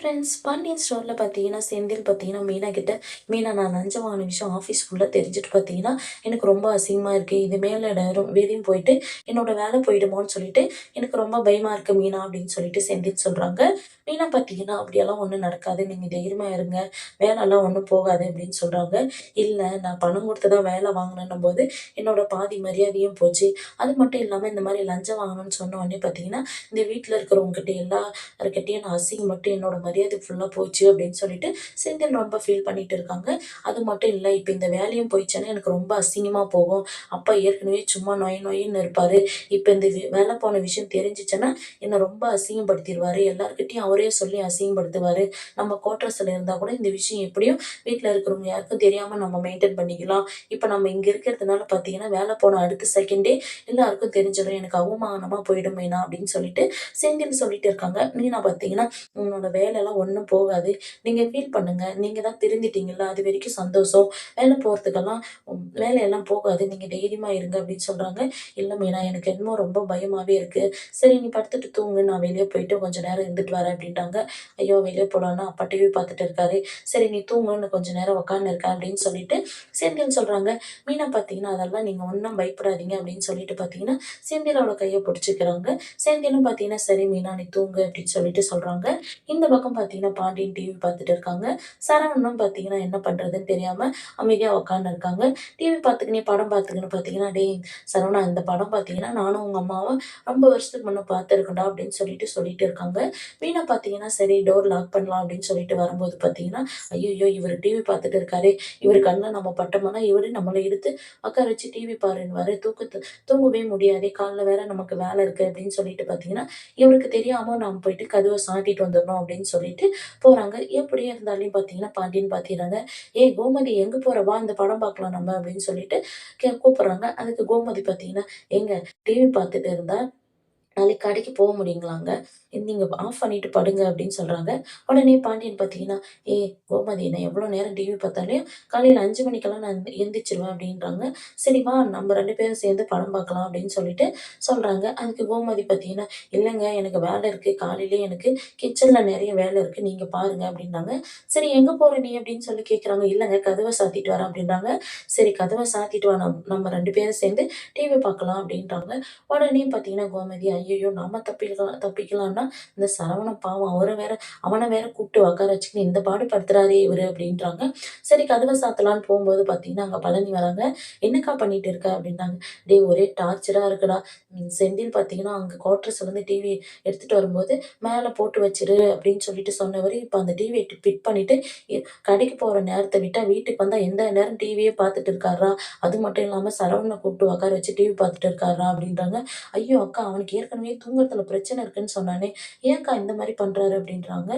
Friends Pandian ஸ்டோரில் பார்த்தீங்கன்னா செந்தில் பார்த்தீங்கன்னா மீனா கிட்ட மீனா நான் லஞ்சம் வாங்கின விஷயம் ஆஃபீஸ் ஃபுல்லாக தெரிஞ்சுட்டு பார்த்தீங்கன்னா எனக்கு ரொம்ப அசிங்கமாக இருக்குது. இது மேலே வேறையும் போயிட்டு என்னோட வேலை போயிடுமோன்னு சொல்லிட்டு எனக்கு ரொம்ப பயமாக இருக்குது மீனா அப்படின்னு சொல்லிட்டு செந்தில் சொல்கிறாங்க. மீனா பார்த்தீங்கன்னா அப்படியெல்லாம் ஒன்றும் நடக்காது, நீங்கள் தைரியமாக இருங்க, வேலைலாம் ஒன்றும் போகாது அப்படின்னு சொல்கிறாங்க. இல்லை நான் பணம் கொடுத்து தான் வேலை வாங்கினேன்னும் போது என்னோட பாதி மரியாதையும் போச்சு. அது மட்டும் இல்லாமல் இந்த மாதிரி லஞ்சம் வாங்கணும்னு சொன்ன உடனே பார்த்தீங்கன்னா இந்த வீட்டில் இருக்கிறவங்ககிட்ட எல்லாருக்கிட்டையும் நான் அசிங்கப்பட்டு என்னோட மரியாதை ஃபுல்லாக போச்சு அப்படின்னு சொல்லிட்டு செந்தில் ரொம்ப ஃபீல் பண்ணிட்டு இருக்காங்க. அது மட்டும் இல்லை, இப்போ இந்த வேலையும் போயிடுச்சுன்னா எனக்கு ரொம்ப அசிங்கமாக போகும். அப்பா ஏற்கனவே சும்மா நொய் நொயின்னு இருப்பார். இப்போ இந்த வேலை போன விஷயம் தெரிஞ்சிச்சுன்னா என்னை ரொம்ப அசிங்கப்படுத்திடுவார், எல்லாருக்கிட்டையும் அவரே சொல்லி அசிங்கப்படுத்துவார். நம்ம குவார்ட்டர்ஸில் இருந்தால் கூட இந்த விஷயம் எப்படியும் வீட்டில் இருக்கிறவங்க யாருக்கும் தெரியாமல் நம்ம மெயின்டைன் பண்ணிக்கலாம். இப்போ நம்ம இங்கே இருக்கிறதுனால பார்த்தீங்கன்னா வேலை போன அடுத்த செகண்டே எல்லாருக்கும் தெரிஞ்சிடும், எனக்கு அவமானமாக போயிடும் மீனா அப்படின்னு சொல்லிட்டு செந்தில் சொல்லிட்டு இருக்காங்க. மீனா பார்த்தீங்கன்னா உன்னோட வேலைலாம் ஒண்ணும் போகாது, நீங்க ஃபீல் பண்ணுங்க, நீங்க தான் திருந்திட்டீங்கல்ல அது வரைக்கும் சந்தோஷம். வேலை போறதுக்கெல்லாம் வேலையெல்லாம் போகாது, நீங்க தைரியமா இருங்க அப்படின்னு சொல்றாங்க. இல்ல மீனா எனக்கு என்னமோ ரொம்ப பயமாவே இருக்கு. சரி நீ படுத்துட்டு தூங்கு, நான் வெளியே போயிட்டு கொஞ்ச நேரம் இருந்துட்டு வரேன் அப்படின்ட்டாங்க. ஐயோ வெளியே போலான்னா அப்பா டிவி பார்த்துட்டு இருக்காரு. சரி நீ தூங்குன்னு கொஞ்ச நேரம் உட்காந்து இருக்கேன் அப்படின்னு சொல்லிட்டு செந்தில் சொல்றாங்க. மீனா பார்த்தீங்கன்னா அதெல்லாம் நீங்க ஒன்றும் பயப்படாதீங்க அப்படின்னு சொல்லிட்டு பார்த்தீங்கன்னா செந்திலோட கையை பிடிச்சிக்கிறாங்க. செந்திலும் பார்த்தீங்கன்னா சரி மீனா நீ தூங்கு அப்படின்னு சொல்லிட்டு சொல்றாங்க. இந்த பக்கம் பார்த்தீங்கன்னா பாண்டியன் டிவி பார்த்துட்டு இருக்காங்க. சரவணனும் பார்த்தீங்கன்னா என்ன பண்ணுறதுன்னு தெரியாம அமைதியா உட்காந்துருக்காங்க. டிவி பார்த்துக்கினே படம் பார்த்துக்கின்னு பார்த்தீங்கன்னா, "டேய் சரவணா இந்த படம் பார்த்தீங்கன்னா நானும் உங்க அம்மாவும் ரொம்ப வருஷத்துக்கு முன்ன பார்த்துருக்கோம்டா" அப்படின்னு சொல்லிட்டு இருக்காங்க. வீணா பார்த்தீங்கன்னா சரி டோர் லாக் பண்ணலாம் அப்படின்னு சொல்லிட்டு வரும்போது பார்த்தீங்கன்னா, ஐய்யய்யோ! இவரு டிவி பார்த்துட்டு இருக்காரே! இவரு கண்ல நம்ம பட்டோம்னா இவரு நம்மள எடுத்து உட்கார வச்சு டிவி பாருன்னுவாரு. தூங்கவே முடியாதே! காலைல வேற நமக்கு வேலை இருக்கு அப்படின்னு சொல்லிட்டு பார்த்தீங்கன்னா, இவருக்கு தெரியாம நாம போயிட்டு கதவ சாத்திட்டு வந்துரணும் அப்படின்னு சொல்லிட்டு போறாங்க. எப்படியே இருந்தாலும் பார்த்தீங்கன்னா, பாண்டியன் பாத்துர்றாங்க. "ஏய் கோமதி எங்க போற? வா இந்த படம் பார்க்கலாம் நம்ம" அப்படின்னு சொல்லிட்டு கூப்பிடுறாங்க. அதுக்கு கோமதி பார்த்தீங்கன்னா, "ஏங்க டிவி பார்த்துட்டு இருந்தா நாளைக்கு கடைக்கு போ முடியுங்களாங்க? நீங்க ஆஃப் பண்ணிட்டு படுங்க" அப்படின்னு சொல்றாங்க. உடனே பாண்டியன் பார்த்தீங்கன்னா, "ஏய் கோமதி நான் எவ்வளோ நேரம் டிவி பார்த்தாலும் காலையில 5 மணிக்கெல்லாம் நான் எந்திரிச்சுருவேன்" அப்படின்றாங்க. "சரி வா நம்ம 2 பேரும் சேர்ந்து படம் பார்க்கலாம்" அப்படின்னு சொல்லிட்டு சொல்றாங்க. அதுக்கு கோமதி பார்த்தீங்கன்னா, "இல்லங்க எனக்கு வேலை இருக்கு. காலையிலயே எனக்கு கிச்சன்ல நெறைய வேலை இருக்கு. நீங்க பாருங்க" அப்படின்னாங்க. "சரி எங்க போற நீ?" அப்படின்னு சொல்லி கேட்குறாங்க. "இல்லங்க கதவ சாத்திட்டு வரேன்" அப்படின்றாங்க. "சரி கதவ சாத்திட்டு வா நம்ம 2 பேரும் சேர்ந்து டிவி பார்க்கலாம்" அப்படின்றாங்க. உடனே பார்த்தீங்கன்னா கோமதி, ஐயய்யோ! நம்ம தப்பிக்கலான்னா, இந்த சரவணன் பாவம் அவன வேற கூப்பிட்டு உட்கார வச்சுக்கின்னு இந்த பாடு படுத்துறாரே இவரு அப்படின்றாங்க. சரி கதவ சாத்தலான்னு போம்போது பார்த்தீங்கன்னா, அங்க பழனி வராங்க. "என்னக்கா பண்ணிட்டு இருக்க?" அப்படின்னாங்க. "டேய் ஒரே டார்ச்சரா இருக்குடா. செந்தில் பார்த்தீங்கன்னா, அங்க குவார்டர்ஸ்லேருந்து டிவி எடுத்துட்டு வரும்போது, மேல போட்டு வச்சுரு அப்படின்னு சொல்லிட்டு சொன்னவரு, இப்ப அந்த டிவிய ஃபிட் பண்ணிட்டு எ கடைக்கு போற நேரத்த விட்டா வீட்டுக்கு வந்தா எந்த நேரம் டிவியே பார்த்துட்டு இருக்கார்றா. அது மட்டும் இல்லாம சரவணன கூப்பிட்டு உட்கார வச்சு டிவி பார்த்துட்டு இருக்கார்றா" அப்படின்றாங்க. ஐயோ! அக்கா அவனுக்கு ஏற்கனவே தூங்குறதுல பிரச்சனை இருக்குன்னு சொன்னானே, ஏன்க்கா இந்த மாரி பண்றாரு? அப்படின்றாங்க.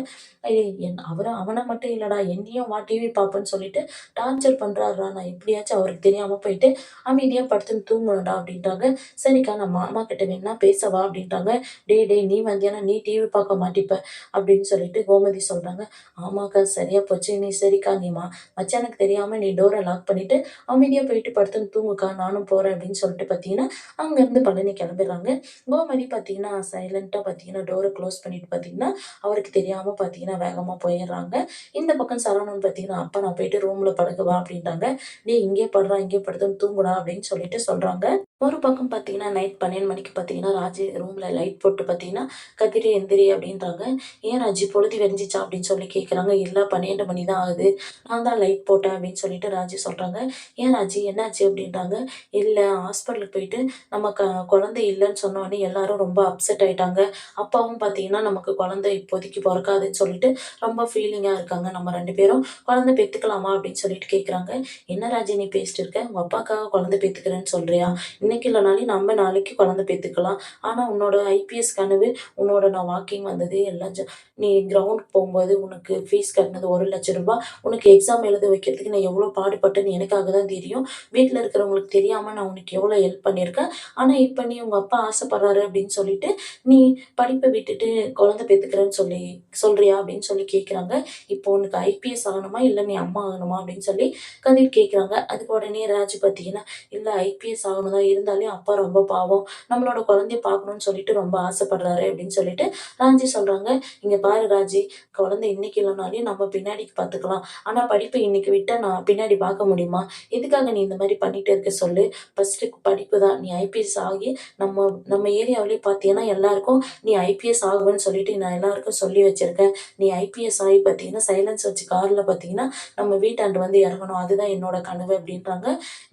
அவன மட்டும் இல்லடா, என்னையும் வா டிவி பாப்பேன்னு சொல்லிட்டு டார்ச்சர் பண்றாருடா. நான் எப்படியாச்சும் அவருக்கு தெரியாம போயிட்டு அமைதியா படுத்துன்னு தூங்கணும்டா அப்படின்ட்டாங்க. சரிக்கா நான் மாமா கிட்ட வேணுனா பேசவா? அப்படின்ட்டாங்க. டேய் நீ வந்தியானா நீ டிவி பார்க்க மாட்டிப்ப அப்படின்னு சொல்லிட்டு கோமதி சொல்றாங்க. ஆமாக்கா சரியா போச்சு. நீ சரிக்கா நீ மச்சானுக்கு தெரியாம நீ டோர லாக் பண்ணிட்டு அமைதியா போயிட்டு படுத்துன்னு தூங்குக்கா, நானும் போறேன் அப்படின்னு சொல்லிட்டு பார்த்தீங்கன்னா, அங்கருந்து பழனி கிளம்பிடுறாங்க. கோமதி பார்த்தீங்கன்னா, சைலன்ட்டா பார்த்தீங்கன்னா, டோர க்ளோஸ் பண்ணிட்டு பார்த்தீங்கன்னா, அவருக்கு தெரியாம பார்த்தீங்கன்னா, வேகமா போயிர்றாங்க. இந்த பக்கம் சரவணன் பார்த்தீங்கன்னா, "அப்பா நான் போயிட்டு ரூம்ல படுக்கவா?" அப்படின்ட்டாங்க. "டேய் இங்கேயே படுறா, இங்கேயே படுத்துன்னு தூங்குடா" அப்படின்னு சொல்லிட்டு சொல்றாங்க. ஒரு பக்கம் பார்த்தீங்கன்னா, நைட் 12 மணிக்கு பார்த்தீங்கன்னா, ராஜி ரூம்ல லைட் போட்டு பார்த்தீங்கன்னா, "கதிரு எந்திரி" அப்படின்றாங்க. "ஏன் ராஜி பொழுது விடிஞ்சிச்சா?" அப்படின்னு சொல்லி கேட்குறாங்க. "இல்ல 12 மணி தான் ஆகுது. நான் தான் லைட் போட்டேன்" அப்படின்னு சொல்லிட்டு ராஜி சொல்றாங்க. "ஏன் ராஜி என்னாச்சு?" அப்படின்றாங்க. "இல்ல ஹாஸ்பிட்டலுக்கு போயிட்டு நம்ம குழந்தை இல்லன்னு சொன்ன உடனே எல்லாரும் ரொம்ப அப்செட் ஆயிட்டாங்க. அப்பாவும் பார்த்தீங்கன்னா, நமக்கு குழந்தை இப்போதைக்கு பொறக்காதுன்னு சொல்லிட்டு ரொம்ப ஃபீலிங்கா இருக்காங்க. நம்ம 2 பேரும் குழந்தை பெத்துக்கலாமா?" அப்படின்னு சொல்லிட்டு கேட்குறாங்க. "என்ன ராஜி நீ பேசிட்டு இருக்க? உங்க அப்பாக்காக குழந்தை பெத்துக்கிறேன்னு சொல்றியா? இன்னைக்கு இல்லனாலும் நம்ம நாளைக்கு குழந்தை பெத்துக்கலாம். ஆனா உன்னோட ஐபிஎஸ் கனவு, உன்னோட நான் வாக்கிங் வந்தது எல்லாம் நீ கிரவுண்டுக்கு போம்போது உனக்கு ஃபீஸ் கட்டினது ரூ. 1,00,000 உனக்கு எக்ஸாம் எழுத வைக்கிறதுக்கு நான் எவ்வளோ பாடுபட்டேன்னு எனக்காக தான் தெரியும். வீட்ல இருக்கிறவங்களுக்கு தெரியாம நான் உனக்கு எவ்வளோ ஹெல்ப் பண்ணியிருக்கேன். ஆனா இப்ப நீ உங்க அப்பா ஆசைப்படுறாரு அப்படின்னு சொல்லிட்டு, நீ படிப்ப விட்டுட்டு குழந்தை பெத்துக்கிறேன்னு சொல்றியா? அப்படின்னு சொல்லி கேட்குறாங்க. இப்போ உனக்கு ஐபிஎஸ் ஆகணுமா? இல்ல நீ அம்மா ஆகணுமா? அப்படின்னு சொல்லி கதிர் கேட்குறாங்க. அதுக்கு உடனே ராஜு பார்த்தீங்கன்னா, இல்ல ஐபிஎஸ் ஆகணும் தான் இருந்தாலும் அப்பா ரொம்ப பாவம். நம்மளோட குழந்தைய பார்க்கணும்னு சொல்லிட்டு ரொம்ப ஆசைப்படுறாரு அப்படின்னு சொல்லிட்டு ராஜி சொல்றாங்க. "இங்க பாரு ராஜி, குழந்தை இன்னைக்கு இல்லனாலும் நம்ம பின்னாடிக்கு பார்த்துக்கலாம். ஆனா படிப்ப இன்னைக்கு விட்டா நான் பின்னாடி பார்க்க முடியுமா? எதுக்காக நீ இந்த மாரி பண்ணிட்டே இருக்க சொல்லு? ஃபர்ஸ்ட்டு படிப்பு தான். நீ ஐபிஎஸ் ஆகி நம்ம நம்ம ஏரியாவிலேயே பார்த்தீங்கன்னா எல்லாருக்கும் நீ ஐபிஎஸ் ஆகுவேன்னு சொல்லிட்டு நான் எல்லாருக்கும் சொல்லி வச்சிருக்கேன். நீ ஐபிஎஸ் ஆகி பார்த்தீங்கன்னா, சைலன்ஸ் வச்சு கார்ல பார்த்தீங்கன்னா, நம்ம வீட்டாண்ட வந்து இறங்கணும். அதுதான் என்னோட கனவு" அப்படின்றாங்க.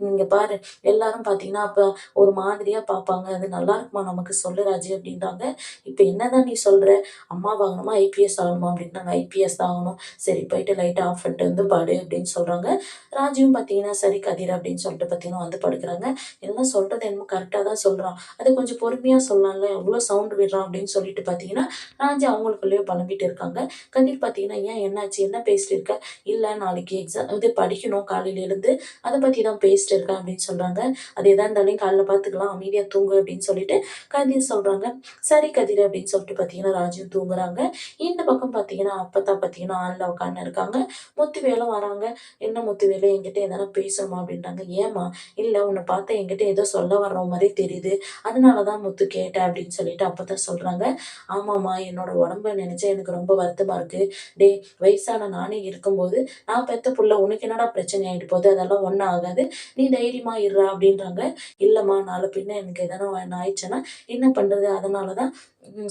"இங்க பாரு, எல்லாரும் பார்த்தீங்கன்னா, அப்ப ஒரு மாதிரியா பார்ப்பாங்க. அது நல்லாருக்குமா நமக்கு சொல்லு ராஜி" அப்படின்றாங்க. "இப்ப என்னதான் நீ சொல்ற? அம்மாவாகணுமா? ஐபிஎஸ் ஆகணுமா?" அப்படின்றாங்க. "ஐபிஎஸ் தான் ஆகணும்." "சரி போயிட்டு லைட்ட ஆஃப் பண்ணிட்டு வந்து படு" அப்படின்னு சொல்றாங்க. ராஜுவும் பார்த்தீங்கன்னா, "சரி கதிர்" அப்படின்னு சொல்லிட்டு பார்த்தீங்கன்னா வந்து படுக்குறாங்க. எல்லாம் சொல்றது என்னமோ கரெக்ட்டா தான் சொல்றான். அது கொஞ்சம் பொறுமையா சொல்லலாம்ல, எவ்ளோ சவுண்ட் விடுறான் அப்படின்னு சொல்லிட்டு பார்த்தீங்கன்னா, ராஜு அவங்களுக்குள்ளேயே புலம்பிட்டு இருக்காங்க. கதிர் பார்த்தீங்கன்னா, "ஏன் என்னாச்சு? என்ன பேசிட்டு இருக்க?" "இல்ல நாளைக்கு இது படிக்கணும் காலையில எழுந்து. அத பத்தி தான் பேசிட்டு இருக்கேன்" அப்படின்னு சொல்றாங்க. "அது எதா இருந்தாலும் காலைல பார்த்துக்கலாம். அமைதியா தூங்கு" அப்படின்னு சொல்லிட்டு கதிர் சொல்றாங்க. "சரி கதிர்" அப்படின்னு சொல்லிட்டு பார்த்தீங்கன்னா, ராஜுவும் தூங்குறாங்க. இந்த பக்கம் பார்த்தீங்கன்னா, அப்பத்தா பார்த்தீங்கன்னா ஹால்ல உட்கார்ந்து இருக்காங்க. முத்துவேலும் வராங்க. "என்ன முத்துவேலு என்கிட்ட எதனா பேசணுமா?" அப்படின்றாங்க. "ஏம்மா?" "இல்ல உன்ன பார்த்தா என்கிட்ட ஏதோ சொல்ல வர்ற மாரி தெரியுது. அதனால தான் முத்து கேட்டேன்" அப்படின்னு சொல்லிட்டு அப்பத்தா சொல்றாங்க. "ஆமாம்மா, என்னோட உடம்ப நெனச்சா எனக்கு ரொம்ப வருத்தமா இருக்கு. டேய் வயசான நானே இருக்கும்போது, நான் பெத்த புள்ள உனக்கு என்னடா பிரச்சனை ஆயிட்டு போது? அதெல்லாம் ஒண்ணும் ஆகாது. நீ தைரியமா இருடா" அப்படின்றாங்க. "இல்லம்மா, நாள பின்ன எனக்கு எதனா ஒண்ணு ஆயிடுச்சுன்னா என்ன பண்றது? அதனால தான்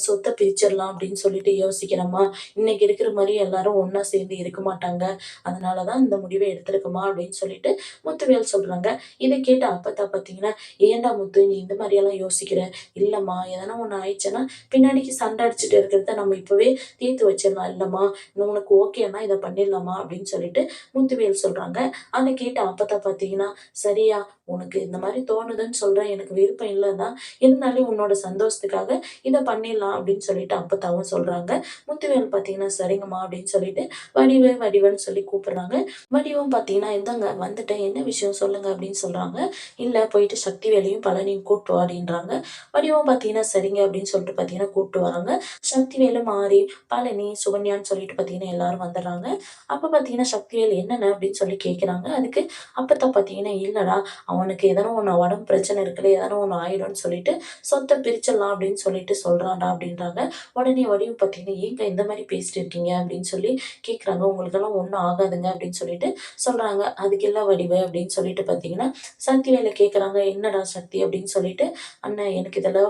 சொத்த பிரிச்சிடலாம் அப்படின்னு சொல்லிட்டு யோசிக்கிறேம்மா. இன்னைக்கு இருக்கிற மாரி எல்லாரும் ஒண்ணா சேர்ந்து இருக்க மாட்டாங்க. அதனால தான் இந்த முடிவ எடுத்திருக்கேம்மா" அப்படின்னு சொல்லிட்டு முத்துவேல் சொல்றாங்க. இத கேட்ட அப்பத்தா பார்த்தீங்கன்னா, "ஏன்டா முத்து நீ இந்த மாரியெல்லாம் யோசிக்கிற? இல்லம்மா, எதனா ஒண்ணு ஆயிடுச்சுன்னா, பின்னாடிக்கு சண்டை அடிச்சுட்டு இருக்கிறத நம்ம இப்பவே தீர்த்து வச்சிடலாம் இல்லம்மா. உனக்கு ஓகேன்னா இத பண்ணிடலாமா" அப்படின்னு சொல்லிட்டு முத்துவேல் சொல்றாங்க. அத கேட்ட அப்பத்தா பார்த்தீங்கன்னா, "சரியா, உனக்கு இந்த மாரி தோணுதுன்னு சொல்ற. எனக்கு விருப்பம் இல்ல தான். இருந்தாலும் உன்னோட சந்தோஷத்துக்காக இத பண்ணிடலாம்" அப்படின்னு சொல்லிட்டு அப்பத்தாவும் சொல்றாங்க. முத்துவேல் பார்த்தீங்கன்னா, "சரிங்கம்மா" அப்படின்னு சொல்லிட்டு வடிவுன்னு சொல்லி கூப்பிடுறாங்க. வடிவும் பார்த்தீங்கன்னா, "இந்தாங்க வந்துட்டேன். என்ன விஷயம் சொல்லுங்க" அப்படின்னு சொல்றாங்க. "இல்ல போயிட்டு சக்திவேலையும், பழனியும் கூட்டு வா" அப்படின்றாங்க. வடிவும் பார்த்தீங்கன்னா, "சரிங்க" அப்படின்னு சொல்லிட்டு பார்த்தீங்கன்னா கூட்டு வராங்க. சக்திவேலு, மாரி, பழனி, சுகன்யான்னு சொல்லிட்டு பார்த்தீங்கன்னா எல்லாரும் வந்துடுறாங்க. அப்ப பார்த்தீங்கன்னா, "சக்திவேல் என்னண்ணே?" அப்படின்னு சொல்லி கேட்குறாங்க. அதுக்கு அப்பத்தா பார்த்தீங்கன்னா, "இல்லடா, அவனுக்கு எதனா ஒண்ணு உடம்பு பிரச்சனை இருக்குல்ல, எதனா ஒண்ணு ஆயிடும்னு சொல்லிட்டு சொத்த பிரிச்சிடலாம் அப்படின்னு சொல்லிட்டு சொல்றான்டா" அப்படின்றாங்க. உடனே வடிவு பார்த்தீங்கன்னா, "ஏங்க இந்த மாரி பேசிட்டு இருக்கீங்க?" அப்படின்னு சொல்லி கேட்குறாங்க. "உங்களுக்கெல்லாம் ஒண்ணும் ஆகாதுங்க" அப்படின்னு சொல்லிட்டு சொல்றாங்க. "அதுக்கு இல்ல வடிவு" அப்படின்னு சொல்லிட்டு பார்த்தீங்கன்னா, சக்திவேல கேட்குறாங்க. "என்னடா சக்தி?" அப்படின்னு சொல்லிட்டு, "அண்ணே எனக்கு இதுல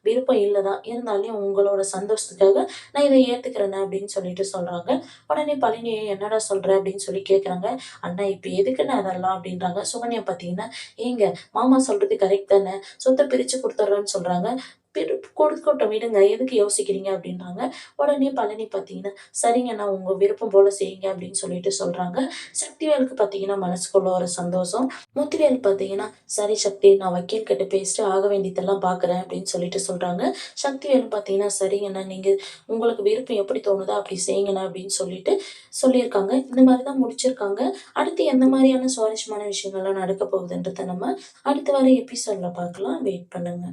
விருப்பம் இல்ல தான். இருந்தாலும் உங்களோட சந்தோஷத்துக்காக நான் இத ஏத்துக்கிறேண்ணே" அப்படின்னு சொல்லிட்டு சொல்றாங்க. உடனே பழனி, "என்னடா சொல்ற?" அப்படின்னு சொல்லி கேட்குறாங்க. "அண்ணா இப்ப எதுக்குண்ணே அதெல்லாம்?" அப்படின்றாங்க. சுகன்யா பார்த்தீங்கன்னா, "ஏங்க மாமா சொல்றது கரெக்ட் தானே. சொத்த பிரிச்சு குடுத்துடுறேன்னு சொல்றாங்க. கொடுக்கட்டும் விடுங்க. எதுக்கு யோசிக்கிறீங்க?" அப்படின்றாங்க. உடனே பழனி பார்த்தீங்கன்னா, "சரிங்கண்ணா, உங்க விருப்பம் போல செய்யுங்க" அப்படின்னு சொல்லிட்டு சொல்றாங்க. சக்திவேலுக்கு பார்த்தீங்கன்னா, மனசுக்குள்ள ஒரு சந்தோஷம். முத்துவேல் பார்த்தீங்கன்னா, "சரி சக்தி, நான் வக்கீல் கிட்ட பேசிட்டு ஆக வேண்டியதெல்லாம் பார்க்குறேன்" அப்படின்னு சொல்லிட்டு சொல்றாங்க. சக்திவேலும் பார்த்தீங்கன்னா, "சரிங்கண்ணா, நீங்க உங்களுக்கு விருப்பம் எப்படி தோணுதோ அப்படி செய்யுங்கண்ணா" அப்படின்னு சொல்லிட்டு சொல்லியிருக்காங்க. இந்த மாரி தான் முடிச்சிருக்காங்க. அடுத்து எந்த மாரியான சுவாரஸ்யமான விஷயங்கள்லாம் நடக்க போகுதுன்றத நம்ம அடுத்து வர எபிசோட்ல பார்க்கலாம். வெயிட் பண்ணுங்க.